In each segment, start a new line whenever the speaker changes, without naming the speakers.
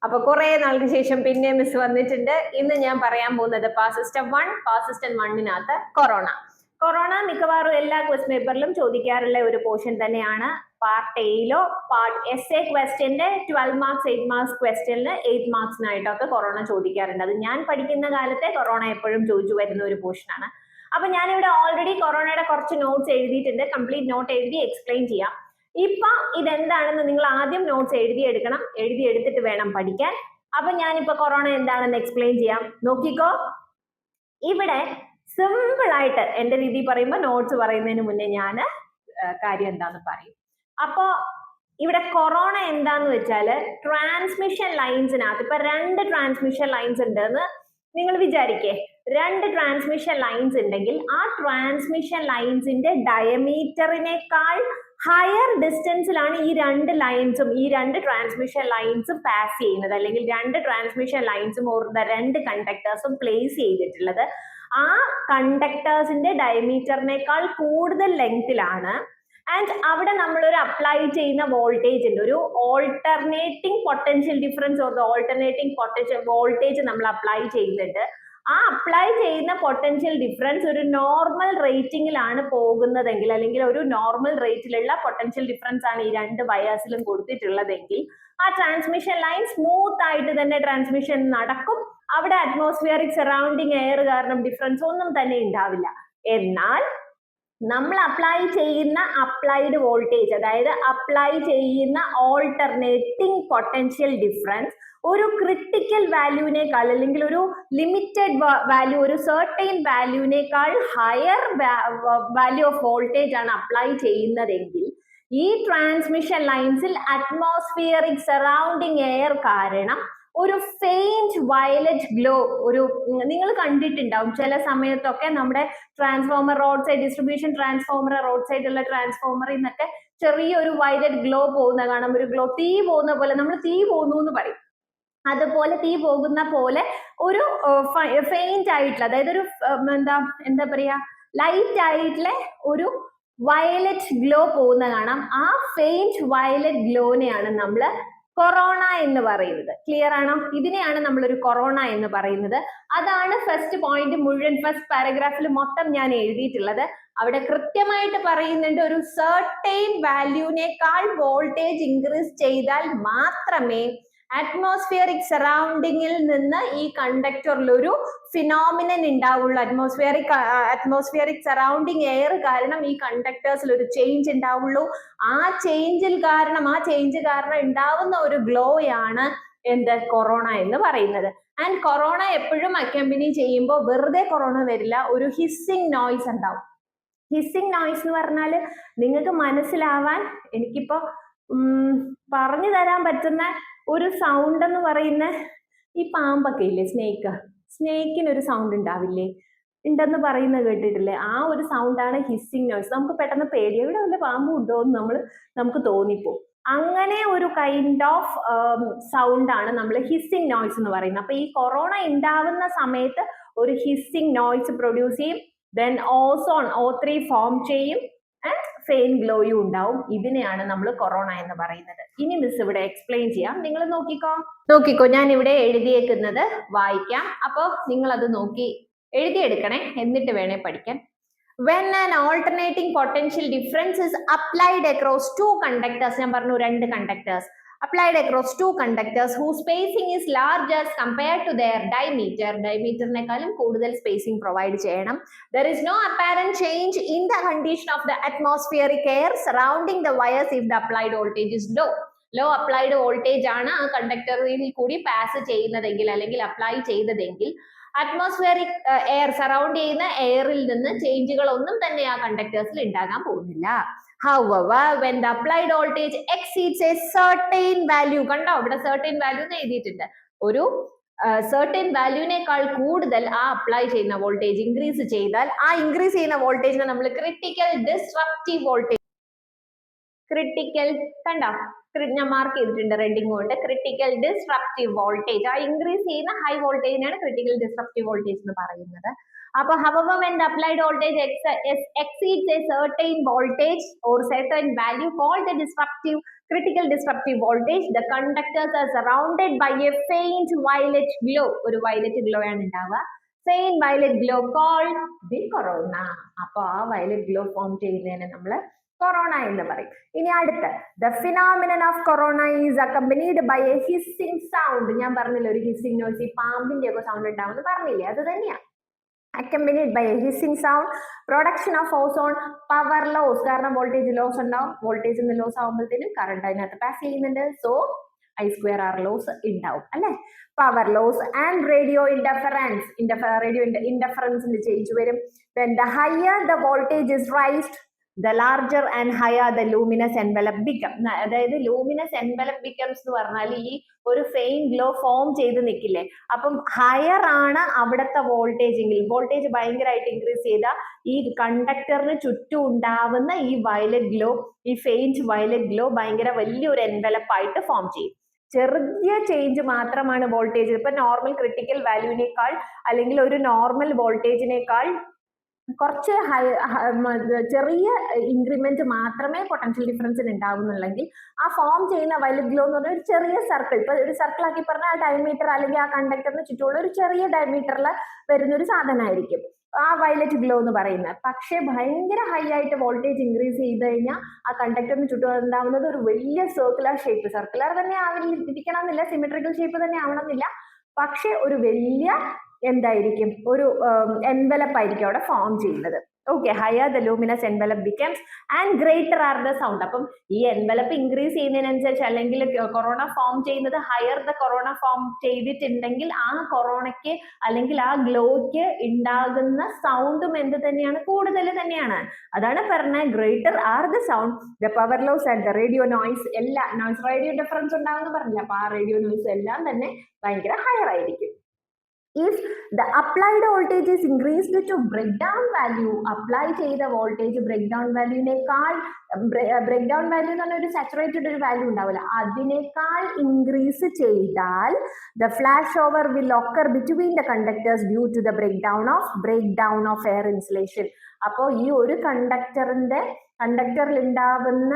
അപ്പൊ കുറെ നാൾക്ക് ശേഷം പിന്നെ മിസ് വന്നിട്ടുണ്ട്. ഇന്ന് ഞാൻ പറയാൻ പോകുന്നത് പാസ് സിസ്റ്റം 1, പാസ് സിസ്റ്റം 1-നകത്ത് കൊറോണ മിക്കവാറും എല്ലാ ക്വസ്റ്റ്യൻ പേപ്പറിലും ചോദിക്കാറുള്ള ഒരു പോർഷൻ തന്നെയാണ്. പാർട്ട് എയിലോ പാർട്ട് എസ് എ ക്വസ്റ്റ്യന്റെ 12 മാർക്സ് 8 മാർക്സ് ക്വസ്റ്റ്യനിൽ 8 മാർക്സിനായിട്ടൊക്കെ കൊറോണ ചോദിക്കാറുണ്ട്. അത് ഞാൻ പഠിക്കുന്ന കാലത്തെ കൊറോണ എപ്പോഴും ചോദിച്ചു വരുന്ന ഒരു പോർഷനാണ്. അപ്പൊ ഞാനിവിടെ ഓൾറെഡി കൊറോണയുടെ കുറച്ച് നോട്ട്സ് എഴുതിയിട്ടുണ്ട്. കംപ്ലീറ്റ് നോട്ട് എഴുതി എക്സ്പ്ലെയിൻ ചെയ്യാം. ഇപ്പൊ ഇതെന്താണെന്ന് നിങ്ങൾ ആദ്യം നോട്ട്സ് എഴുതിയെടുക്കണം. എഴുതിയെടുത്തിട്ട് വേണം പഠിക്കാൻ. അപ്പൊ ഞാനിപ്പോ കൊറോണ എന്താണെന്ന് എക്സ്പ്ലെയിൻ ചെയ്യാം. നോക്കിക്കോ, ഇവിടെ സിമ്പിൾ ആയിട്ട് എന്റെ രീതി പറയുമ്പോൾ നോട്ട്സ് പറയുന്നതിന് മുന്നേ ഞാൻ കാര്യം എന്താന്ന് പറയും. അപ്പോ ഇവിടെ കൊറോണ എന്താന്ന് വെച്ചാല് ട്രാൻസ്മിഷൻ ലൈൻസിനകത്ത് ഇപ്പൊ 2 ട്രാൻസ്മിഷൻ ലൈൻസ് ഉണ്ടെന്ന് നിങ്ങൾ വിചാരിക്കേ. 2 ട്രാൻസ്മിഷൻ ലൈൻസ് ഉണ്ടെങ്കിൽ ആ ട്രാൻസ്മിഷൻ ലൈൻസിന്റെ ഡയമീറ്ററിനേക്കാൾ ഹയർ ഡിസ്റ്റൻസിലാണ് ഈ 2 ലൈൻസും ഈ 2 ട്രാൻസ്മിഷൻ ലൈൻസും പാസ് ചെയ്യുന്നത്, അല്ലെങ്കിൽ 2 ട്രാൻസ്മിഷൻ ലൈൻസും ഓർ 2 കണ്ടക്ടേഴ്സും പ്ലേസ് ചെയ്തിട്ടുള്ളത്. ആ കണ്ടക്ടേഴ്സിന്റെ ഡയമീറ്ററിനേക്കാൾ കൂടുതൽ ലെങ്തിലാണ്. ആൻഡ് അവിടെ നമ്മളൊരു അപ്ലൈ ചെയ്യുന്ന വോൾട്ടേജ് ഉണ്ട്, ഒരു alternating potential difference or alternating potential voltage നമ്മൾ അപ്ലൈ ചെയ്യുന്നുണ്ട്. ആ അപ്ലൈ ചെയ്യുന്ന പൊട്ടൻഷ്യൽ ഡിഫറൻസ് ഒരു നോർമൽ റേറ്റിംഗിലാണ് പോകുന്നതെങ്കിൽ, അല്ലെങ്കിൽ ഒരു നോർമൽ റേറ്റിലുള്ള പൊട്ടൻഷ്യൽ ഡിഫറൻസ് ആണ് ഈ 2 വയേഴ്സിലും കൊടുത്തിട്ടുള്ളതെങ്കിൽ ആ ട്രാൻസ്മിഷൻ ലൈൻ സ്മൂത്ത് ആയിട്ട് തന്നെ ട്രാൻസ്മിഷൻ നടക്കും. അവിടെ അറ്റ്മോസ്ഫിയറിക് സറൗണ്ടിങ് എയർ കാരണം ഡിഫറൻസ് ഒന്നും തന്നെ ഉണ്ടാവില്ല. എന്നാൽ നമ്മൾ അപ്ലൈ ചെയ്യുന്ന അപ്ലൈഡ് വോൾട്ടേജ്, അതായത് അപ്ലൈ ചെയ്യുന്ന ഓൾട്ടർനേറ്റിംഗ് പൊട്ടൻഷ്യൽ ഡിഫറൻസ് ഒരു ക്രിട്ടിക്കൽ വാല്യൂവിനേക്കാൾ, അല്ലെങ്കിൽ ഒരു ലിമിറ്റഡ് വാല്യൂ, ഒരു സർട്ടൈൻ വാല്യൂവിനേക്കാൾ ഹയർ വാല്യൂ ഓഫ് വോൾട്ടേജ് ആണ് അപ്ലൈ ചെയ്യുന്നതെങ്കിൽ ഈ ട്രാൻസ്മിഷൻ ലൈൻസിൽ അറ്റ്മോസ്ഫിയറിക് സറൗണ്ടിങ് എയർ കാരണം ഒരു ഫെയിന്റ് വയലറ്റ് ഗ്ലോ, ഒരു നിങ്ങൾ കണ്ടിട്ടുണ്ടാവും ചില സമയത്തൊക്കെ നമ്മുടെ transformer road side, distribution transformer road സൈഡിലുള്ള ട്രാൻസ്ഫോമറിൽ നിന്നൊക്കെ ചെറിയൊരു വയലറ്റ് ഗ്ലോ പോകുന്ന കാണാം. ഒരു ഗ്ലോ, തീ പോകുന്ന പോലെ, നമ്മൾ തീ പോകുന്നു എന്ന് പറയും, അതുപോലെ തീ പോകുന്ന പോലെ ഒരു ഫെയിന്റ് ആയിട്ടുള്ള, അതായത് ഒരു എന്താ പറയാ, ലൈറ്റ് ആയിട്ടുള്ള ഒരു വയലറ്റ് ഗ്ലോ പോകുന്ന കാണാം. ആ ഫെയിന്റ് വയലറ്റ് ഗ്ലോനെയാണ് നമ്മൾ കൊറോണ എന്ന് പറയുന്നത്. ക്ലിയർ ആണോ? ഇതിനെയാണ് നമ്മളൊരു കൊറോണ എന്ന് പറയുന്നത്. അതാണ് ഫസ്റ്റ് പോയിന്റ്. മുഴുവൻ ഫസ്റ്റ് പാരഗ്രാഫിൽ മൊത്തം ഞാൻ എഴുതിയിട്ടുള്ളത്. അവിടെ കൃത്യമായിട്ട് പറയുന്നുണ്ട്, ഒരു സർട്ടൈൻ വാല്യൂവിനേക്കാൾ വോൾട്ടേജ് ഇൻക്രീസ് ചെയ്താൽ മാത്രമേ അറ്റ്മോസ്ഫിയറിക് സറൗണ്ടിങ്ങിൽ നിന്ന് ഈ കണ്ടക്ടറിൽ ഒരു ഫിനോമിനൻ ഉണ്ടാവുള്ളൂ. അറ്റ്മോസ്ഫിയറിക് സറൗണ്ടിങ് എയർ കാരണം ഈ കണ്ടക്ടേഴ്സിൽ ഒരു ചേഞ്ച് ഉണ്ടാവുള്ളൂ. ആ ചേഞ്ച് കാരണം ഉണ്ടാവുന്ന ഒരു ഗ്ലോയാണ് എന്ത്, കൊറോണ എന്ന് പറയുന്നത്. ആൻഡ് കൊറോണ എപ്പോഴും അക്കമ്പനി ചെയ്യുമ്പോൾ വെറുതെ കൊറോണ വരില്ല, ഒരു ഹിസ്സിങ് നോയ്സ് ഉണ്ടാവും. ഹിസ്സിങ് നോയ്സ് എന്ന് പറഞ്ഞാൽ നിങ്ങൾക്ക് മനസ്സിലാവാൻ എനിക്കിപ്പോ പറഞ്ഞു തരാൻ പറ്റുന്ന ഒരു സൗണ്ട് എന്ന് പറയുന്ന, ഈ പാമ്പൊക്കെ ഇല്ലേ, സ്നേക്കിനൊരു സൗണ്ട് ഉണ്ടാവില്ലേ, ഉണ്ടെന്ന് പറയുന്നത് കേട്ടിട്ടില്ലേ? ആ ഒരു സൗണ്ടാണ് ഹിസ്സിങ് നോയ്സ്. നമുക്ക് പെട്ടെന്ന് പേടി, എവിടെ വല്ല പാമ്പും ഉണ്ടോ എന്ന് നമുക്ക് തോന്നിപ്പോ. അങ്ങനെ ഒരു കൈൻഡ് ഓഫ് സൗണ്ട് ആണ് നമ്മൾ ഹിസ്സിങ് നോയ്സ് എന്ന് പറയുന്നത്. അപ്പൊ ഈ കൊറോണ ഉണ്ടാവുന്ന സമയത്ത് ഒരു ഹിസ്സിങ് നോയ്സ് പ്രൊഡ്യൂസ് ചെയ്യും. ദെൻ ഓസോൺ O3 ഫോം ചെയ്യും, ഫെയിൻ ഗ്ലോയും ഉണ്ടാവും. ഇതിനെയാണ് നമ്മൾ കൊറോണ എന്ന് പറയുന്നത്. ഇനി മിസ് ഇവിടെ എക്സ്പ്ലെയിൻ ചെയ്യാം, നിങ്ങൾ നോക്കിക്കോ. ഞാൻ ഇവിടെ എഴുതിയേക്കുന്നത് വായിക്കാം, അപ്പൊ നിങ്ങൾ അത് നോക്കി എഴുതിയെടുക്കണേ, എന്നിട്ട് വേണേ പഠിക്കാൻ. When an alternating potential difference is applied across 2 conductors, ഞാൻ പറഞ്ഞു 2 conductors, applied across 2 conductors whose spacing is large as compared to their diameterനേക്കാളും കൂടുതൽ സ്പേസിംഗ് പ്രൊവൈഡ് ചെയ്യണം. There is no apparent change in the condition of the atmospheric air surrounding the wires if the applied voltage is low applied voltage ആണ് ആ കണ്ടക്ടറിൽ കൂടി pass ചെയ്യുന്നതെങ്കിൽ, അല്ലെങ്കിൽ apply ചെയ്തതെങ്കിൽ atmospheric air, surround ചെയ്യുന്ന എയറിൽ നിന്ന് ചേഞ്ചുകൾ ഒന്നും തന്നെ ആ കണ്ടക്ടേഴ്സിൽ ഉണ്ടാകാൻ പോകുന്നില്ല. However, when the applied voltage exceeds a certain value, കണ്ടോ ഇവിടെ certain value എന്ന് എഴുതിയിട്ടുണ്ട്, ഒരു certain വാല്യൂവിനേക്കാൾ കൂടുതൽ ആ അപ്ലൈ ചെയ്യുന്ന വോൾട്ടേജ് ഇൻക്രീസ് ചെയ്താൽ, ആ ഇൻക്രീസ് ചെയ്യുന്ന വോൾട്ടേജിനെ നമ്മൾ ക്രിട്ടിക്കൽ ഡിസ്റപ്റ്റീവ് വോൾട്ടേജ് ക്രിട്ടിക്കൽ കണ്ടോ, ഞാൻ മാർക്ക് ചെയ്തിട്ടുണ്ട് റെഡിങ് കൊണ്ട്. ക്രിട്ടിക്കൽ ഡിസ്ട്രപ്റ്റീവ് വോൾട്ടേജ്, ആ ഇൻക്രീസ് ചെയ്യുന്ന ഹൈ വോൾട്ടേജിനാണ് ക്രിട്ടിക്കൽ ഡിസ്ട്രപ്റ്റീവ് വോൾട്ടേജ് എന്ന് പറയുന്നത്. അപ്പൊ however when the applied voltage exceeds a certain voltage or certain value called the critical disruptive voltage, the conductors are surrounded by a faint violet glow. ഒരു violet glow ആണ് ഉണ്ടാവുക. faint violet glow called the corona. അപ്പൊ ആ violet glow form ചെയ്യുന്നതിനെ നമ്മൾ corona എന്ന് പറയും. ഇനി അടുത്ത the phenomenon of corona is accompanied by a hissing sound. ഞാൻ പറഞ്ഞില്ല ഒരു hissing noise, ഈ പാമ്പിന്റെ ഒക്കെ സൗണ്ട് ഉണ്ടാവുമെന്ന് പറഞ്ഞില്ലേ, അത് തന്നെയാണ്. accompanied by a hissing sound, production of ozone, power loss, കാരണം വോൾട്ടേജ് ലോസ് ഉണ്ടാവും. വോൾട്ടേജ് ലോസ് ആകുമ്പോഴത്തേനും കറണ്ട് അതിനകത്ത് പാസ് ചെയ്യുന്നുണ്ട്, സോ I2R ലോസ് ഉണ്ടാവും അല്ലെ. Power loss and radio interference, radio ഇന്റർഫറൻസിന്റെ ചേഞ്ച് വരും. then the higher the voltage is raised, the larger and higher the luminous envelope become. അതായത് luminous envelope becomes എന്ന് പറഞ്ഞാൽ ഈ ഒരു ഫെയിൻ ഗ്ലോ ഫോം ചെയ്ത് നിൽക്കില്ലേ, അപ്പം ഹയർ ആണ് അവിടുത്തെ വോൾട്ടേജ് എങ്കിൽ, വോൾട്ടേജ് ഭയങ്കരമായിട്ട് ഇൻക്രീസ് ചെയ്ത ഈ കണ്ടക്ടറിന് ചുറ്റും ഉണ്ടാവുന്ന ഈ വയലറ്റ് ഗ്ലോ, ഈ ഫെയിൻറ്റ് വയലറ്റ് ഗ്ലോ ഭയങ്കര വലിയൊരു എൻവലപ്പ് ആയിട്ട് ഫോം ചെയ്യും. ചെറിയ ചേഞ്ച് മാത്രമാണ് വോൾട്ടേജ്, ഇപ്പൊ നോർമൽ ക്രിട്ടിക്കൽ വാല്യൂവിനേക്കാൾ അല്ലെങ്കിൽ ഒരു നോർമൽ വോൾട്ടേജിനേക്കാൾ കുറച്ച് ചെറിയ ഇൻക്രിമെന്റ് മാത്രമേ പൊട്ടൻഷ്യൽ ഡിഫറൻസിന് ഉണ്ടാവുന്നുള്ളെങ്കിൽ ആ ഫോം ചെയ്യുന്ന വയലറ്റ് ഗ്ലോ എന്ന് പറഞ്ഞാൽ ഒരു ചെറിയ സർക്കിൾ, ഇപ്പൊ ഒരു സർക്കിൾ ആക്കി പറഞ്ഞാൽ ആ ഡയമീറ്റർ അല്ലെങ്കിൽ ആ കണ്ടക്ടറിന് ചുറ്റുമുള്ള ഒരു ചെറിയ ഡയമീറ്ററിൽ വരുന്ന ഒരു സാധനമായിരിക്കും ആ വയലറ്റ് ഗ്ലോ എന്ന് പറയുന്നത്. പക്ഷെ ഭയങ്കര ഹൈ ആയിട്ട് വോൾട്ടേജ് ഇൻക്രീസ് ചെയ്ത് കഴിഞ്ഞാൽ ആ കണ്ടക്ടറിന് ചുറ്റും ഉണ്ടാവുന്നത് ഒരു വലിയ സർക്കുലർ ഷേപ്പ്, സർക്കുലർ തന്നെ ഇരിക്കണം എന്നില്ല, സിമെട്രിക്കൽ ഷേപ്പ് തന്നെ ആവണമെന്നില്ല, പക്ഷെ ഒരു വലിയ എന്തായിരിക്കും ഒരു എൻവലപ്പ് ആയിരിക്കും അവിടെ ഫോം ചെയ്യുന്നത്. Okay, higher the luminous envelope becomes and greater are the sound. അപ്പം ഈ എൻവലപ്പ് ഇൻക്രീസ് ചെയ്യുന്നതിനനുസരിച്ച് അല്ലെങ്കിൽ കൊറോണ ഫോം ചെയ്യുന്നത് ഹയർ ദ കൊറോണ ഫോം ചെയ്തിട്ടുണ്ടെങ്കിൽ ആ കൊറോണയ്ക്ക് അല്ലെങ്കിൽ ആ ഗ്ലോയ്ക്ക് ഉണ്ടാകുന്ന സൗണ്ടും എന്ത് തന്നെയാണ്, കൂടുതൽ തന്നെയാണ്. അതാണ് പറഞ്ഞ greater are the sound, the power loss and the radio noise, എല്ലാ നോയ്സ് റേഡിയോ ഡിഫറൻസ് ഉണ്ടാകുമെന്ന് പറഞ്ഞില്ല, അപ്പൊ ആ റേഡിയോ നോയ്സ് എല്ലാം തന്നെ ഭയങ്കര ഹയർ ആയിരിക്കും. If the applied voltage is increased to breakdown value, apply ചെയ്ത വോൾട്ടേജ് breakdown വാല്യൂവിനേക്കാൾ, breakdown value എന്ന് പറഞ്ഞ ഒരു സാച്ചുറേറ്റഡ് ഒരു വാല്യൂ ഉണ്ടാവില്ല, അതിനേക്കാൾ ഇൻക്രീസ് ചെയ്താൽ the flashover will occur between the conductors due to the breakdown of air insulation. അപ്പോൾ ഈ ഒരു കണ്ടക്ടറിൽ ഉണ്ടാവുന്ന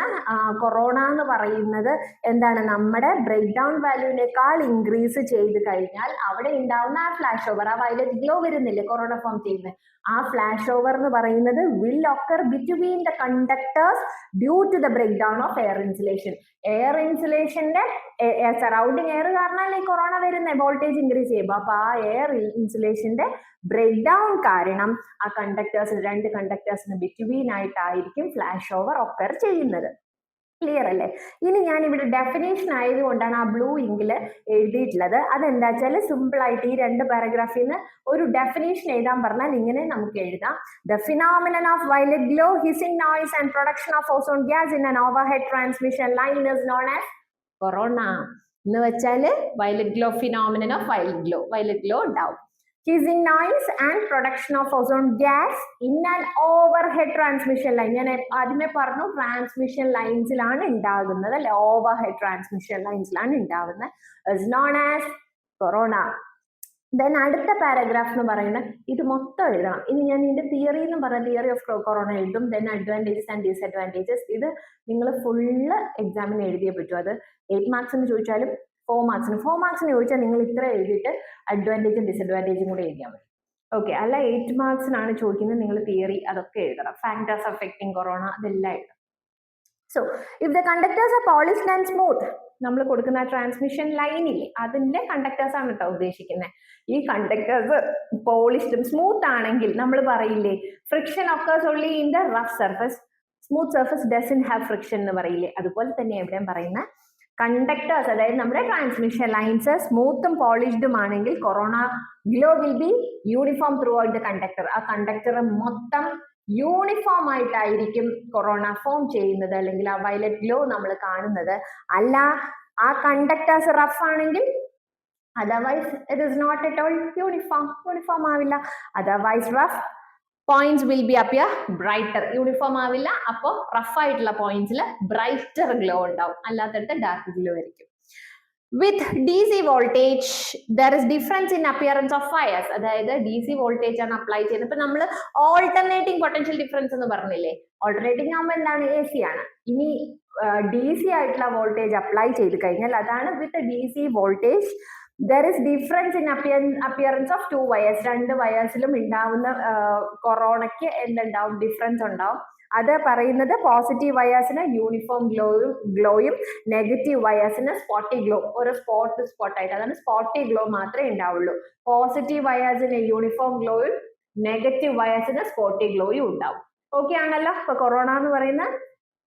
കൊറോണ എന്ന് പറയുന്നത് എന്താണ്, നമ്മുടെ ബ്രേക്ക് ഡൗൺ വാല്യൂവിനേക്കാൾ ഇൻക്രീസ് ചെയ്ത് കഴിഞ്ഞാൽ അവിടെ ഉണ്ടാവുന്ന ആ ഫ്ലാഷ് ഓവർ, ആ വയലറ്റ് ഗ്ലോ വരുന്നില്ലേ കൊറോണ ഫോം ചെയ്യുന്നത്, ആ ഫ്ലാഷ് ഓവർ എന്ന് പറയുന്നത് will occur between the conductors due to the break down of air insulation. Air ഇൻസുലേഷന്റെ സറൗണ്ടിങ് എയർ കാരണമല്ലേ ഈ കൊറോണ വരുന്നത്, വോൾട്ടേജ് ഇൻക്രീസ് ചെയ്യുമ്പോൾ. അപ്പൊ ആ എയർ ഇൻസുലേഷന്റെ ബ്രേക്ക് ഡൗൺ കാരണം ആ രണ്ട് കണ്ടക്ടേഴ്സിന് ബിറ്റ്വീൻ ആയിട്ടായിരിക്കും ഫ്ലാഷ് ഓവർ ഒക്കർ ചെയ്യുന്നത്. ക്ലിയർ അല്ലേ? ഇനി ഞാൻ ഇവിടെ ഡെഫിനേഷൻ ആയതുകൊണ്ടാണ് ആ ബ്ലൂ ഇങ്കിൽ എഴുതിയിട്ടുള്ളത്. അതെന്താ വെച്ചാൽ സിമ്പിൾ ആയിട്ട് ഈ 2 പാരഗ്രാഫിൽ നിന്ന് ഒരു ഡെഫിനേഷൻ എഴുതാൻ പറഞ്ഞാൽ ഇങ്ങനെ നമുക്ക് എഴുതാം. The phenomenon of violet glow, hissing noise and production of ozone gas in an overhead transmission line is known as corona. എന്ന് വെച്ചാൽ violet glow, phenomenon of violet glow ഉണ്ടാവും. hissing noise and production of ozone gas in an overhead transmission line. ഞാൻ ആദ്യമേ പറഞ്ഞു transmission ലൈൻസിലാണ് ഉണ്ടാകുന്നത് അല്ലെ, overhead transmission ലൈൻസിലാണ് ഉണ്ടാകുന്നത്, is known as corona. Then അടുത്ത പാരഗ്രാഫ് എന്ന് പറയുന്നത് ഇത് മൊത്തം എഴുതണം. ഇനി ഞാൻ ഇതിന്റെ തിയറി എന്ന് പറഞ്ഞ തിയറി ഓഫ് കൊറോണ എഴുതും, ദെൻ അഡ്വാൻറ്റേജസ് ആൻഡ് ഡിസ്അഡ്വാൻറ്റേജസ്. ഇത് നിങ്ങൾ ഫുള്ള് എക്സാമിന് എഴുതിയേ പറ്റൂ. അത് 8 മാർക്സിന് ചോദിച്ചാലും 4 മാർക്സിന് ചോദിച്ചാൽ നിങ്ങൾ ഇത്ര എഴുതിയിട്ട് അഡ്വാൻറ്റേജും ഡിസ്അഡ്വാൻറ്റേജും കൂടെ എഴുതിയാൽ മതി. ഓക്കെ, അല്ല 8 മാർക്സിനാണ് ചോദിക്കുന്നത്, നിങ്ങൾ തിയറി അതൊക്കെ എഴുതണം, ഫാക്ടേഴ്സ് അഫക്റ്റിംഗ് കൊറോണ അതെല്ലാം എഴുതണം. So if the conductors are polished and smooth, നമ്മൾ കൊടുക്കുന്ന ട്രാൻസ്മിഷൻ ലൈനില്ലേ അതിന്റെ കണ്ടക്ടേഴ്സ് ആണ് കേട്ടോ ഉദ്ദേശിക്കുന്നത്. ഈ കണ്ടക്ടേഴ്സ് പോളിഷ്ഡും സ്മൂത്ത് ആണെങ്കിൽ നമ്മൾ പറയില്ലേ friction occurs only in the rough surface, smooth surface doesn't have friction എന്ന് പറയില്ലേ, അതുപോലെ തന്നെ എവിടെയും പറയുന്ന കണ്ടക്ടേഴ്സ്, അതായത് നമ്മുടെ ട്രാൻസ്മിഷൻ ലൈൻസ് സ്മൂത്തും പോളിഷ്ഡും ആണെങ്കിൽ corona glow will be uniform throughout the conductor. ആ കണ്ടക്ടർ മൊത്തം യൂണിഫോം ആയിട്ടായിരിക്കും കൊറോണ ഫോം ചെയ്യുന്നത്, അല്ലെങ്കിൽ ആ വയലറ്റ് ഗ്ലോ നമ്മൾ കാണുന്നത്. അല്ല ആ കണ്ടക്ടേഴ്സ് റഫ് ആണെങ്കിൽ otherwise it is not at all uniform ആവില്ല. Otherwise rough points will be appear brighter. Uniform ആവില്ല, അപ്പോൾ റഫ് ആയിട്ടുള്ള പോയിന്റ്സിൽ ബ്രൈറ്റർ ഗ്ലോ ഉണ്ടാവും, അല്ലാത്തടത്ത് ഡാർക്ക് ഗ്ലോ ആയിരിക്കും. വിത്ത് DC voltage there is difference in appearance of fires. അതായത് DC voltage ആണ് apply ചെയ്യുന്നത്. ഇപ്പൊ നമ്മൾ ഓൾട്ടർനേറ്റിംഗ് പൊട്ടൻഷ്യൽ ഡിഫറൻസ് എന്ന് പറഞ്ഞില്ലേ, ഓൾട്ടർനേറ്റിംഗ് ആകുമ്പോൾ എന്താണ്, AC ആണ്. ഇനി DC ആയിട്ടുള്ള വോൾട്ടേജ് അപ്ലൈ ചെയ്ത് കഴിഞ്ഞാൽ അതാണ് വിത്ത് DC voltage there is difference in appearance of 2 wires. 2 വയേഴ്സിലും ഉണ്ടാവുന്ന കൊറോണയ്ക്ക് എന്തുണ്ടാവും, ഡിഫറൻസ് ഉണ്ടാവും. അത് പറയുന്നത് പോസിറ്റീവ് വയേഴ്സിന് യൂണിഫോം ഗ്ലോയും നെഗറ്റീവ് വയേഴ്സിന് സ്പോട്ടി ഗ്ലോ, ഒരു സ്പോട്ട് ആയിട്ട്, അതാണ് സ്പോട്ടി ഗ്ലോ മാത്രമേ ഉണ്ടാവുള്ളൂ. പോസിറ്റീവ് വയേഴ്സിന് യൂണിഫോം ഗ്ലോയും നെഗറ്റീവ് വയേഴ്സിന് സ്പോട്ടി ഗ്ലോയും ഉണ്ടാവും. ഓക്കെ ആണല്ലോ. ഇപ്പൊ കൊറോണ എന്ന് പറയുന്ന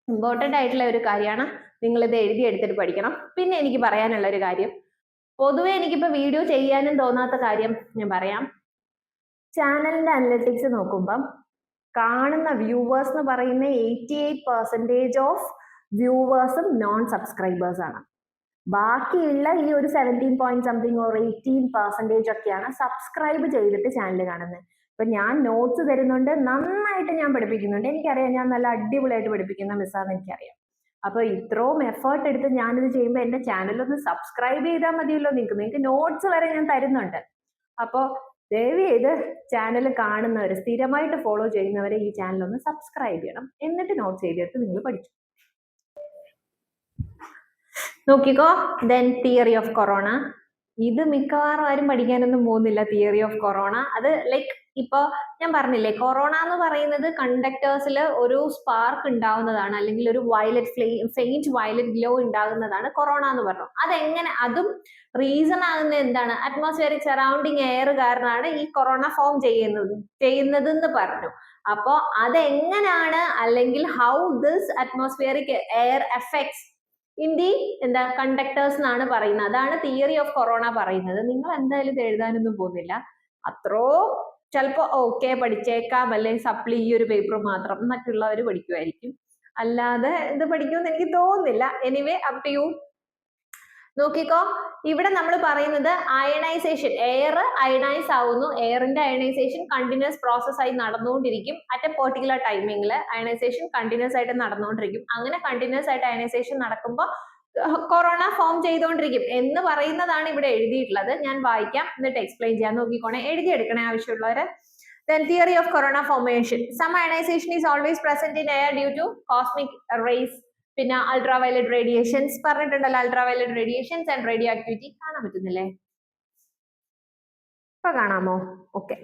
ഇമ്പോർട്ടന്റ് ആയിട്ടുള്ള ഒരു കാര്യമാണ്, നിങ്ങൾ ഇത് എഴുതി എടുത്തിട്ട് പഠിക്കണം. പിന്നെ എനിക്ക് പറയാനുള്ള ഒരു കാര്യം, പൊതുവെ എനിക്കിപ്പോ വീഡിയോ ചെയ്യാനും തോന്നാത്ത കാര്യം ഞാൻ പറയാം. ചാനലിന്റെ അനലിറ്റിക്സ് നോക്കുമ്പം കാണുന്ന വ്യൂവേഴ്സ് എന്ന് പറയുന്ന 88% ഓഫ് വ്യൂവേഴ്സും നോൺ സബ്സ്ക്രൈബേഴ്സ് ആണ്. ബാക്കിയുള്ള ഈ ഒരു 17 or 18% ഒക്കെയാണ് സബ്സ്ക്രൈബ് ചെയ്തിട്ട് ചാനൽ കാണുന്നത്. ഇപ്പൊ ഞാൻ നോട്ട്സ് തരുന്നുണ്ട്, നന്നായിട്ട് ഞാൻ പഠിപ്പിക്കുന്നുണ്ട്, എനിക്കറിയാം ഞാൻ നല്ല അടിപൊളിയായിട്ട് പഠിപ്പിക്കുന്ന മിസ്സാന്ന് എനിക്കറിയാം. അപ്പൊ ഇത്രയും എഫേർട്ട് എടുത്ത് ഞാനിത് ചെയ്യുമ്പോൾ എന്റെ ചാനലൊന്ന് സബ്സ്ക്രൈബ് ചെയ്താൽ മതിയല്ലോ. നിങ്ങൾക്ക് നോട്ട്സ് വരെ ഞാൻ തരുന്നുണ്ട്. അപ്പോൾ ദയവ് ചെയ്ത് ചാനൽ കാണുന്നവർ, സ്ഥിരമായിട്ട് ഫോളോ ചെയ്യുന്നവരെ ഈ ചാനൽ ഒന്ന് സബ്സ്ക്രൈബ് ചെയ്യണം. എന്നിട്ട് നോട്ട്സ് ചെയ്തെടുത്ത് നിങ്ങൾ പഠിച്ചു നോക്കിക്കോ. Then theory of corona. ഇത് മിക്കവാറും ആരും പഠിക്കാനൊന്നും പോകുന്നില്ല, തിയറി ഓഫ് കൊറോണ. അത് ലൈക്ക് ഇപ്പൊ ഞാൻ പറഞ്ഞില്ലേ, കൊറോണ എന്ന് പറയുന്നത് കണ്ടക്ടേഴ്സിൽ ഒരു സ്പാർക്ക് ഉണ്ടാവുന്നതാണ്, അല്ലെങ്കിൽ ഒരു ഫെയിന്റ് വയലറ്റ് ഗ്ലോ ഉണ്ടാകുന്നതാണ് കൊറോണ എന്ന് പറഞ്ഞു. അതെങ്ങനെ, അതും റീസൺ ആകുന്നത് എന്താണ്, അറ്റ്മോസ്ഫിയറിക് സറൗണ്ടിങ് എയർ കാരണമാണ് ഈ കൊറോണ ഫോം ചെയ്യുന്നത് എന്ന് പറഞ്ഞു. അപ്പോ അതെങ്ങനെയാണ്, അല്ലെങ്കിൽ how this atmospheric air effects in the എന്താ കണ്ടക്ടേഴ്സ് എന്നാണ് പറയുന്നത്. അതാണ് തിയറി ഓഫ് കൊറോണ പറയുന്നത്. നിങ്ങൾ എന്തായാലും ഇത് എഴുതാനൊന്നും പോകുന്നില്ല, അത്രോ ചിലപ്പോ ഓക്കെ പഠിച്ചേക്കാം, അല്ലെങ്കിൽ സപ്ലി ഈ ഒരു പേപ്പർ മാത്രം മറ്റുള്ളവർ പഠിക്കുമായിരിക്കും, അല്ലാതെ ഇത് പഠിക്കുമെന്ന് എനിക്ക് തോന്നുന്നില്ല. Anyway up to you. നോക്കിക്കോ, ഇവിടെ നമ്മൾ പറയുന്നത് അയണൈസേഷൻ, എയർ അയണൈസ് ആവുന്നു. എയറിന്റെ അയണൈസേഷൻ കണ്ടിന്യൂസ് പ്രോസസ് ആയി നടന്നുകൊണ്ടിരിക്കും. അറ്റ് എ പെർട്ടിക്കുലർ ടൈമിംഗിൽ അയണൈസേഷൻ കണ്ടിന്യൂസ് ആയിട്ട് നടന്നുകൊണ്ടിരിക്കും. അങ്ങനെ കണ്ടിന്യൂസ് ആയിട്ട് അയണൈസേഷൻ നടക്കുമ്പോൾ കൊറോണ ഫോം ചെയ്തുകൊണ്ടിരിക്കും എന്ന് പറയുന്നതാണ് ഇവിടെ എഴുതിയിട്ടുള്ളത്. ഞാൻ വായിക്കാം, എന്നിട്ട് എക്സ്പ്ലെയിൻ ചെയ്യാൻ നോക്കിക്കോണേ, എഴുതിയെടുക്കണേ ആവശ്യമുള്ളവര്. Then theory of corona formation. Some ionization is always present in air due to cosmic rays. പിന്നെ അൾട്രാവയലറ്റ് റേഡിയേഷൻസ് പറഞ്ഞിട്ടുണ്ടല്ലോ, ultraviolet radiations and radioactivity. കാണാൻ പറ്റുന്നില്ലേ, ഇപ്പൊ കാണാമോ? Okay.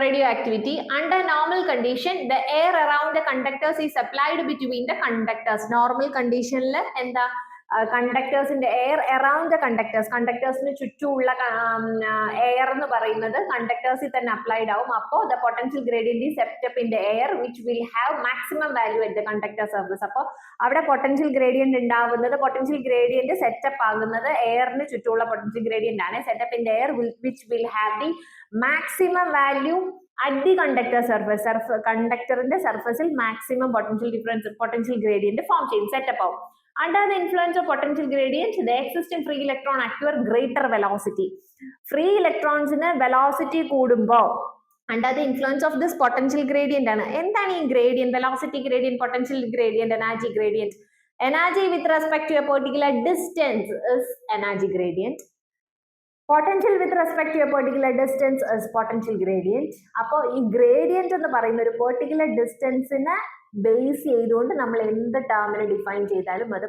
Radioactivity. Under normal condition the air around the conductors is supplied between the conductors. Normal കണ്ടീഷനിൽ എന്താ, കണ്ടക്ടേഴ്സിന്റെ air around the കണ്ടക്ടേഴ്സിന് ചുറ്റുമുള്ള എയർ എന്ന് പറയുന്നത് കണ്ടക്ടേഴ്സിൽ തന്നെ അപ്ലൈഡ് ആവും. അപ്പോൾ the potential gradient is set up in the air which will have maximum value at the conductor surface. അപ്പോൾ അവിടെ പൊട്ടൻഷ്യൽ ഗ്രേഡിയന്റ് ഉണ്ടാവുന്നത്, പൊട്ടൻഷ്യൽ ഗ്രേഡിയന്റ് സെറ്റപ്പ് ആകുന്നത് എയറിന് ചുറ്റുമുള്ള പൊട്ടൻഷ്യൽ ഗ്രേഡിയന്റ് ആണ്. Set up in the air which will have the maximum value at the conductor surface. കണ്ടക്ടറിന്റെ സർഫസിൽ maximum potential gradient form ചെയ്യും, സെറ്റപ്പ് ആവും. Under the influence of potential gradient, the existing free electron acquire greater velocity. Free electrons in velocity കൂടുമ്പോൾ under the influence of this potential gradient ആണ്. എന്താണ് ഈ gradient? Velocity gradient, potential gradient, energy gradient. Energy with respect to a particular distance is energy gradient. Potential with respect to a particular distance is potential gradient. അപ്പോൾ ഈ gradient എന്ന് പറയുന്ന ഒരു particular distance-നെ base ചെയ്തുകൊണ്ട് നമ്മൾ എന്ത് ടേമിനെ ഡിഫൈൻ ചെയ്താലും അത്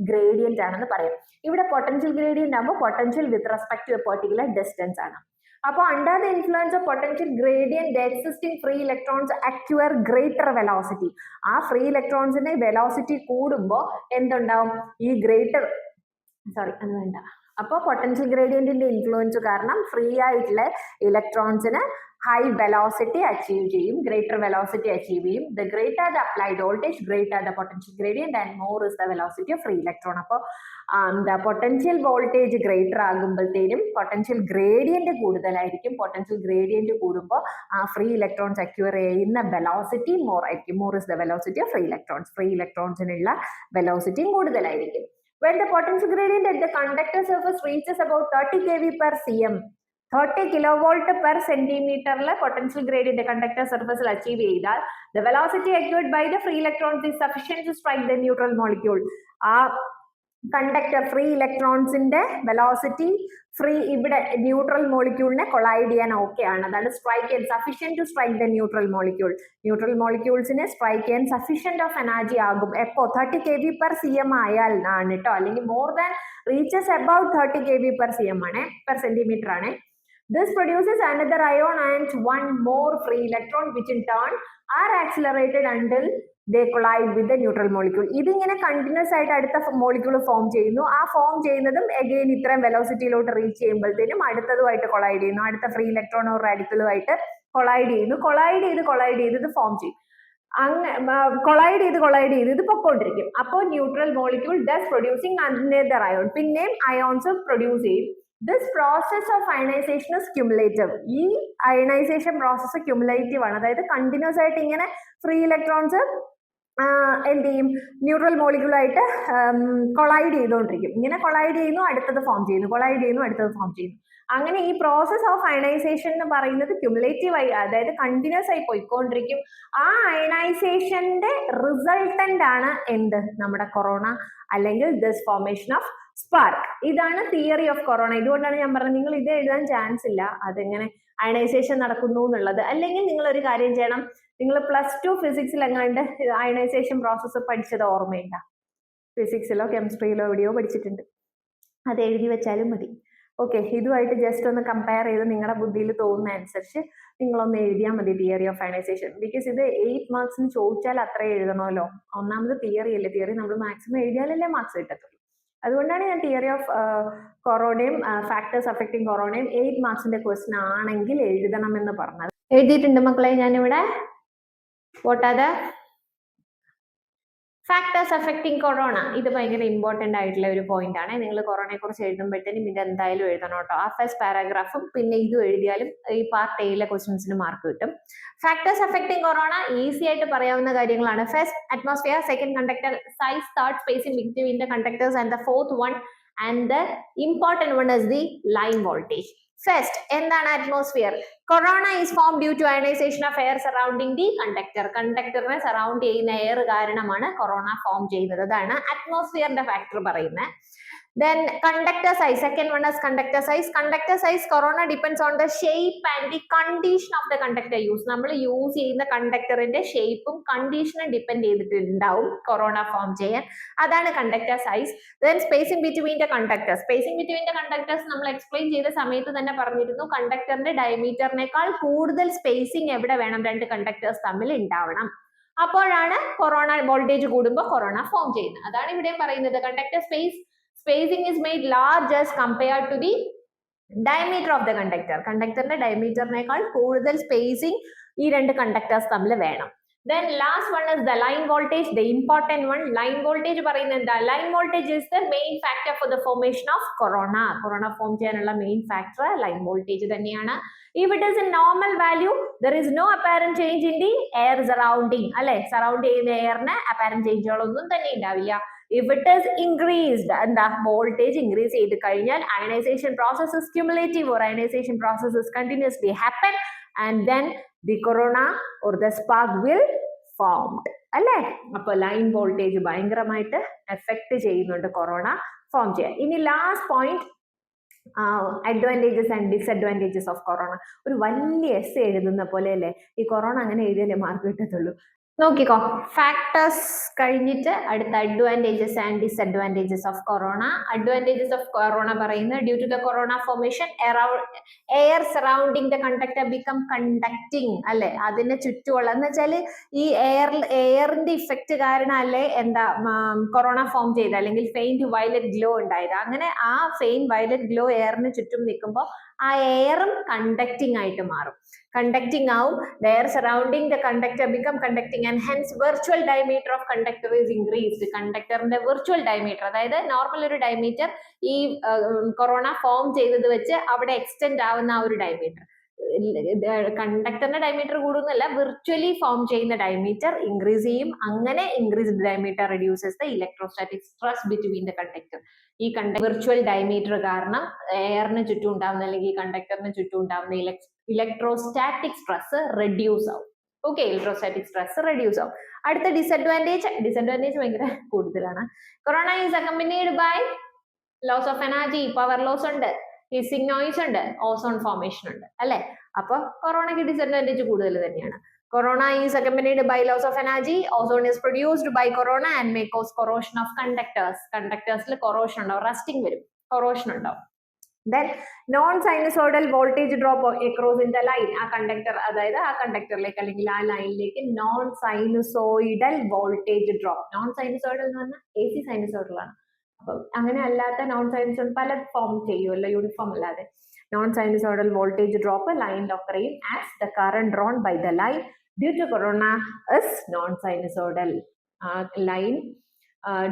ഗ്രേഡിയന്റ് ആണെന്ന് പറയാം. ഇവിടെ പൊട്ടൻഷ്യൽ ഗ്രേഡിയന്റ് ആകുമ്പോൾ potential with respect to a particular distance ആണ്. അപ്പോൾ under the influence of potential gradient the existing free electrons acquire greater velocity. ആ ഫ്രീ ഇലക്ട്രോൺസിന്റെ വെലോസിറ്റി കൂടുമ്പോൾ എന്തുണ്ടാവും, ഈ അത് വേണ്ട. അപ്പോൾ പൊട്ടൻഷ്യൽ ഗ്രേഡിയന്റിന്റെ ഇൻഫ്ലുവൻസ് കാരണം ഫ്രീ ആയിട്ടുള്ള ഇലക്ട്രോൺസിന് high velocity achieve ചെയ്യും, greater velocity achieve ചെയ്യും. The greater the applied voltage, greater the potential gradient and more is the velocity of free electron. അപ്പോൾ the potential voltage greater ആകുമ്പോഴത്തേനും potential gradient കൂടുതലായിരിക്കും. potential gradient കൂടുമ്പോൾ free electrons acquire ചെയ്യുന്ന velocity more ആയിരിക്കും. more is the velocity of free electrons. free electronsനുള്ള velocity കൂടുതലായിരിക്കും. When the potential gradient at the conductor surface reaches about 30 kV per cm, 30 kilovolt per സെന്റിമീറ്ററിൽ potential gradient conductor സർഫസിൽ achieve ചെയ്താൽ the velocity acquired by the free electrons is sufficient to strike the neutral molecule. ആ conductor free ഇലക്ട്രോൺസിന്റെ velocity free ഇവിടെ neutral മോളിക്യൂളിനെ collide ചെയ്യാൻ okay ആണ്. അതാണ് സ്ട്രൈക്ക് ചെയ്യാൻ sufficient to strike the neutral molecule. Neutral മോളിക്യൂൾസിനെ സ്ട്രൈക്ക് ചെയ്യാൻ സഫിഷ്യന്റ് ഓഫ് എനർജി ആകും എപ്പോ 30 kV/cm ആയാൽ ആണ് കേട്ടോ, അല്ലെങ്കിൽ more than reaches about 30 kV/cm ആണ്, പെർ സെന്റിമീറ്റർ ആണ്. This produces another ion and one more free electron which in turn are accelerated until they collide with the neutral molecule. ഇതിങ്ങനെ continuous ആയിട്ട് അടുത്ത മോളിക്യൂൾ ഫോം ചെയ്യുന്നു. ആ form ചെയ്യുന്നതും again ഇത്രയും വെലോസിറ്റിയിലോട്ട് reach ചെയ്യുമ്പോഴത്തേനും അടുത്തതുമായിട്ട് collide ചെയ്യുന്നു, അടുത്ത ഫ്രീ ഇലക്ട്രോണോ റാഡിക്കലുമായിട്ട് കൊളൈഡ് ചെയ്യുന്നു. കൊളൈഡ് ചെയ്ത് ഇത് ഫോം ചെയ്യും. കൊളൈഡ് ചെയ്ത് ഇത് പൊക്കോണ്ടിരിക്കും. അപ്പോൾ neutral molecule does producing another ion, പിന്നെയും അയോൺസ് പ്രൊഡ്യൂസ് ചെയ്യും. This process of ionization is cumulative. ഈ അയണൈസേഷൻ പ്രോസസ്സ് ക്യുമുലേറ്റീവ് ആണ്, അതായത് കണ്ടിന്യൂസ് ആയിട്ട് ഇങ്ങനെ ഫ്രീ ഇലക്ട്രോൺസ് എന്ത് ചെയ്യും, ന്യൂട്രൽ മോളിക്യൂളായിട്ട് കൊളൈഡ് ചെയ്തുകൊണ്ടിരിക്കും. ഇങ്ങനെ കൊളൈഡ് ചെയ്യുന്നു, അടുത്തത് ഫോം ചെയ്യുന്നു, കൊളൈഡ് ചെയ്യുന്നു, അടുത്തത് ഫോം ചെയ്യുന്നു. അങ്ങനെ ഈ പ്രോസസ് ഓഫ് അയണൈസേഷൻ എന്ന് പറയുന്നത് ക്യുമുലേറ്റീവ് ആയി, അതായത് കണ്ടിന്യൂസ് ആയി പോയിക്കൊണ്ടിരിക്കും. ആ അയണൈസേഷന്റെ റിസൾട്ടന്റ് ആണ് എന്ത്, നമ്മുടെ കൊറോണ അല്ലെങ്കിൽ ദിസ് ഫോർമേഷൻ ഓഫ് സ്പാർക്ക്. ഇതാണ് തിയറി ഓഫ് കൊറോണ. ഇതുകൊണ്ടാണ് ഞാൻ പറഞ്ഞത് നിങ്ങൾ ഇത് എഴുതാൻ ചാൻസ് ഇല്ല, അതെങ്ങനെ അയണൈസേഷൻ നടക്കുന്നു എന്നുള്ളത്. അല്ലെങ്കിൽ നിങ്ങൾ ഒരു കാര്യം ചെയ്യണം, നിങ്ങൾ +2 ഫിസിക്സിൽ എങ്ങാണ്ട് അയണൈസേഷൻ പ്രോസസ്സ് പഠിച്ചത് ഓർമ്മയില്ല, ഫിസിക്സിലോ കെമിസ്ട്രിയിലോ എവിടെയോ പഠിച്ചിട്ടുണ്ട്, അത് എഴുതി വെച്ചാലും മതി. ഓക്കെ, ഇതുമായിട്ട് ജസ്റ്റ് ഒന്ന് കമ്പയർ ചെയ്ത് നിങ്ങളുടെ ബുദ്ധിയിൽ തോന്നുന്ന അനുസരിച്ച് നിങ്ങളൊന്ന് എഴുതിയാൽ മതി തിയറി ഓഫ് അയണൈസേഷൻ. ബിക്കോസ് ഇത് 8 മാർക്സിന് ചോദിച്ചാൽ അത്രേ എഴുതണമല്ലോ. ഒന്നാമത് തിയറി അല്ലേ, തിയറി നമ്മൾ മാക്സിമം എഴുതിയാലല്ലേ മാർക്സ് കിട്ടത്തുള്ളൂ. അതുകൊണ്ടാണ് ഞാൻ തിയറി ഓഫ് കൊറോണയും ഫാക്ടേഴ്സ് അഫക്റ്റിംഗ് കൊറോണയും 8 മാർക്സിന്റെ ക്വസ്റ്റ്യൻ ആണെങ്കിൽ എഴുതണം എന്ന് പറഞ്ഞത്. എഴുതിയിട്ടുണ്ട് മക്കളെ ഞാനിവിടെ. What are the factors affecting corona? ഇത് ഭയങ്കര ഇമ്പോർട്ടന്റ് ആയിട്ടുള്ള ഒരു പോയിന്റ് ആണ്. നിങ്ങൾ കൊറോണയെ കുറിച്ച് എഴുതുമ്പോഴത്തേനും ഇത് എന്തായാലും എഴുതണം കേട്ടോ. ആ ഫസ്റ്റ് പാരാഗ്രാഫും പിന്നെ ഇതും എഴുതിയാലും ഈ പാർട്ട് എയിലെ ക്വസ്റ്റ്യൻസിന് മാർക്ക് കിട്ടും. ഫാക്ടേഴ്സ് അഫക്റ്റിംഗ് കൊറോണ ഈസി ആയിട്ട് പറയാവുന്ന കാര്യങ്ങളാണ്. First atmosphere, second conductor size, third spacing between the conductors and the fourth one and the important one is the line voltage. First, എന്താണ് atmosphere? Corona is form due to ionization of air surrounding the conductor. കണ്ടക്ടറിനെ surround ചെയ്യുന്ന air കാരണമാണ് corona form ചെയ്യുന്നത്. അതാണ് അറ്റ്മോസ്ഫിയറിന്റെ factor പറയുന്നത്. Then conductor size, second one is conductor size. Conductor size, corona depends on the shape and the condition of the conductor use. നമ്മൾ use ചെയ്യുന്ന കണ്ടക്ടറിന്റെ ഷേപ്പും കണ്ടീഷനും ഡിപ്പെൻഡ് ചെയ്തിട്ടുണ്ടാവും കൊറോണ ഫോം ചെയ്യാൻ. അതാണ് conductor size. Then spacing between the conductors. Spacing between the conductors നമ്മൾ explain ചെയ്ത സമയത്ത് തന്നെ പറഞ്ഞിരുന്നു, കണ്ടക്ടറിന്റെ ഡയമീറ്ററിനേക്കാൾ കൂടുതൽ സ്പേസിംഗ് എവിടെ വേണം, രണ്ട് കണ്ടക്ടേഴ്സ് തമ്മിൽ ഉണ്ടാവണം. അപ്പോഴാണ് കൊറോണ വോൾട്ടേജ് കൂടുമ്പോൾ കൊറോണ ഫോം ചെയ്യുന്നത്. അതാണ് ഇവിടെ പറയുന്നത്. Conductor spacing is made large as compared to the diameter of the conductor. കണ്ടക്ടറിന്റെ ഡയമീറ്ററിനേക്കാൾ കൂടുതൽ സ്പേസിംഗ് ഈ രണ്ട് കണ്ടക്ടേഴ്സ് തമ്മിൽ വേണം. Then last one is the line voltage, the important one. Line voltage പറയുന്നത് എന്താ? Line voltage is the main factor for the formation of corona. Corona form ചെയ്യാനുള്ള main factor line voltage തന്നെയാണ്. If it is in normal value, there is no apparent change in the air surrounding. അല്ലെ, surround ചെയ്യുന്ന എയറിന് apparent changeകളൊന്നും തന്നെ ഉണ്ടാവില്ല. If it is increased, എന്താ, voltage increase ചെയ്ത് കഴിഞ്ഞാൽ ionization process is cumulative or ionization process is continuously happen and then the corona or the spark will formed. അല്ലേ? അപ്പൊ line voltage ഭയങ്കരമായിട്ട് എഫക്ട് ചെയ്യുന്നുണ്ട് കൊറോണ ഫോം ചെയ്യാൻ. ഇനി last point, advantages and disadvantages of corona. ഒരു വലിയ essay എഴുതുന്ന പോലെ അല്ലേ ഈ കൊറോണ അങ്ങനെ എഴുതിയാലേ മാർക്ക് കിട്ടത്തുള്ളൂ. നോക്കിക്കോ, ഫാക്ടേഴ്സ് കഴിഞ്ഞിട്ട് അടുത്ത advantages and disadvantages of corona. Advantages of corona പറയുന്നത് due to the corona formation air surrounding the conductor become conducting. അല്ലെ, അതിന് ചുറ്റുമുള്ള എന്ന് വെച്ചാൽ ഈ എയറിന്റെ ഇഫക്റ്റ് കാരണം അല്ലേ എന്താ കൊറോണ ഫോം ചെയ്ത്, അല്ലെങ്കിൽ ഫെയിന്റ് വയലറ്റ് ഗ്ലോ ഉണ്ടായത്. അങ്ങനെ ആ ഫെയിന്റ് വയലറ്റ് ഗ്ലോ എയറിന് ചുറ്റും നിൽക്കുമ്പോൾ ആ എയറും കണ്ടക്ടിങ് ആയിട്ട് മാറും, കണ്ടക്ടിങ് ആവും. The air surrounding the conductor become conducting and hence virtual diameter of conductor is increased. കണ്ടക്ടറിന്റെ വിർച്വൽ ഡയമീറ്റർ, അതായത് നോർമൽ ഒരു ഡയമീറ്റർ ഈ കൊറോണ ഫോം ചെയ്തത് വെച്ച് അവിടെ എക്സ്റ്റെൻഡ് ആവുന്ന ആ ഒരു ഡയമീറ്റർ കണ്ടക്ടറിന്റെ ഡയമീറ്റർ കൂടുന്നല്ല, വിർച്വലി ഫോം ചെയ്യുന്ന ഡയമീറ്റർ ഇൻക്രീസ് ചെയ്യും. അങ്ങനെ increased diameter reduces the electrostatic stress between the conductor. ഈ വിർച്വൽ ഡയമീറ്റർ കാരണം എയറിന് ചുറ്റും ഉണ്ടാവുന്ന അല്ലെങ്കിൽ കണ്ടക്ടറിന് ചുറ്റും ഉണ്ടാവുന്ന ഇലക്ട്രോസ്റ്റാറ്റിക് സ്ട്രെസ് റെഡ്യൂസ് ആവും. ഓക്കെ, ഇലക്ട്രോസ്റ്റാറ്റിക് സ്ട്രെസ് റെഡ്യൂസ് ആവും. അടുത്ത ഡിസഡ്വാൻറ്റേജ് ഭയങ്കര കൂടുതലാണ്. Corona is accompanied by loss of energy, power loss ഉണ്ട്, ഹിസിംഗ് നോയ്സ് ഉണ്ട്, ഓസോൺ ഫോർമേഷൻ ഉണ്ട് അല്ലെ. അപ്പൊ കൊറോണയ്ക്ക് ഡിസഡ്വാൻറ്റേജ് കൂടുതൽ തന്നെയാണ്. Corona is accompanied by loss of energy, ozone is produced by corona and may cause corrosion of കണ്ടക്ടേഴ്സിൽ corrosion ഉണ്ടാവും, റസ്റ്റിംഗ് വരും, കൊറോഷൻ ഉണ്ടാവും. Then non sinusoidal voltage drop across in the line, ആ കണ്ടക്ടർ, അതായത് ആ കണ്ടക്ടറിലേക്ക് അല്ലെങ്കിൽ ആ ലൈനിലേക്ക് non sinusoidal voltage drop. Non sinusoidal എന്ന് പറഞ്ഞാൽ AC സൈനസോയിഡൽ ആണ്. അപ്പം അങ്ങനെ അല്ലാത്ത നോൺ സൈനസോയിഡൽ പല ഫോം ചെയ്യുമല്ലോ, യൂണിഫോം അല്ലാതെ. നോൺ സൈനസോയിഡൽ വോൾട്ടേജ് ഡ്രോപ്പ് ലൈനിൽ occurring as the current drawn by the line due to corona is non sinusoidal. Line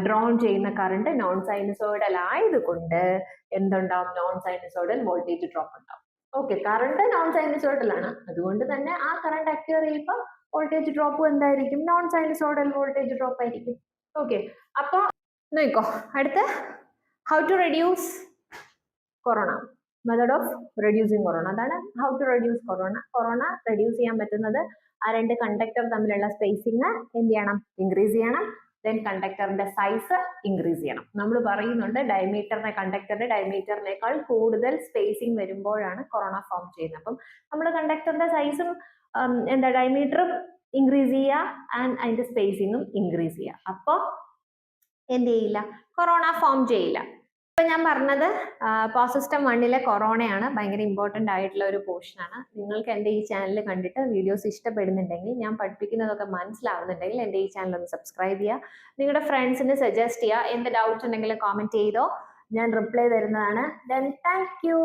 drawn ചെയ്യുന്ന കറണ്ട് നോൺ സൈനസോയിഡൽ ആയതുകൊണ്ട് എന്തുണ്ടാവും, നോൺ സൈനസോയിഡൽ വോൾട്ടേജ് ഡ്രോപ്പ് ഉണ്ടാവും. Okay, current non sinusoidal ആണ്, അതുകൊണ്ട് തന്നെ ആ current occur ചെയ്യുമ്പോൾ വോൾട്ടേജ് ഡ്രോപ്പ് എന്തായിരിക്കും, നോൺ സൈനസോയിഡൽ വോൾട്ടേജ് ഡ്രോപ്പ് ആയിരിക്കും. ഓക്കെ, അപ്പൊ നോക്കോ അടുത്ത് how to reduce corona, method of reducing corona. അതാണ് how to reduce corona. Corona reduce ചെയ്യാൻ പറ്റുന്നത് ആ രണ്ട് കണ്ടക്ടർ തമ്മിലുള്ള സ്പേസിങ് എന്ത് ചെയ്യണം, ഇൻക്രീസ് ചെയ്യണം. ദെൻ കണ്ടക്ടറിന്റെ സൈസ് ഇൻക്രീസ് ചെയ്യണം. നമ്മൾ പറയുന്നുണ്ട് കണ്ടക്ടറിന്റെ ഡയമീറ്ററിനേക്കാൾ കൂടുതൽ സ്പേസിങ് വരുമ്പോഴാണ് കൊറോണ ഫോം ചെയ്യുന്നത്. അപ്പം നമ്മൾ കണ്ടക്ടറിന്റെ സൈസും ഡയമീറ്ററും ഇൻക്രീസ് ചെയ്യുക ആൻഡ് അതിന്റെ സ്പേസിങ്ങും ഇൻക്രീസ് ചെയ്യുക. അപ്പോൾ എന്ത് ചെയ്യില്ല, കൊറോണ ഫോം ചെയ്യില്ല. ഇപ്പൊ ഞാൻ പറഞ്ഞത് പോസിസ്റ്റം 1 കൊറോണയാണ്, ഭയങ്കര ഇമ്പോർട്ടൻ്റ് ആയിട്ടുള്ള ഒരു പോർഷനാണ്. നിങ്ങൾക്ക് എൻ്റെ ഈ ചാനൽ കണ്ടിട്ട് വീഡിയോസ് ഇഷ്ടപ്പെടുന്നുണ്ടെങ്കിൽ, ഞാൻ പഠിപ്പിക്കുന്നതൊക്കെ മനസ്സിലാവുന്നുണ്ടെങ്കിൽ എൻ്റെ ഈ ചാനൽ ഒന്ന് സബ്സ്ക്രൈബ് ചെയ്യുക. നിങ്ങളുടെ ഫ്രണ്ട്സിന് സജസ്റ്റ് ചെയ്യുക. എന്ത് ഡൗട്ട്സ് ഉണ്ടെങ്കിലും കോമെന്റ് ചെയ്തോ, ഞാൻ റിപ്ലൈ തരുന്നതാണ്. Then thank you.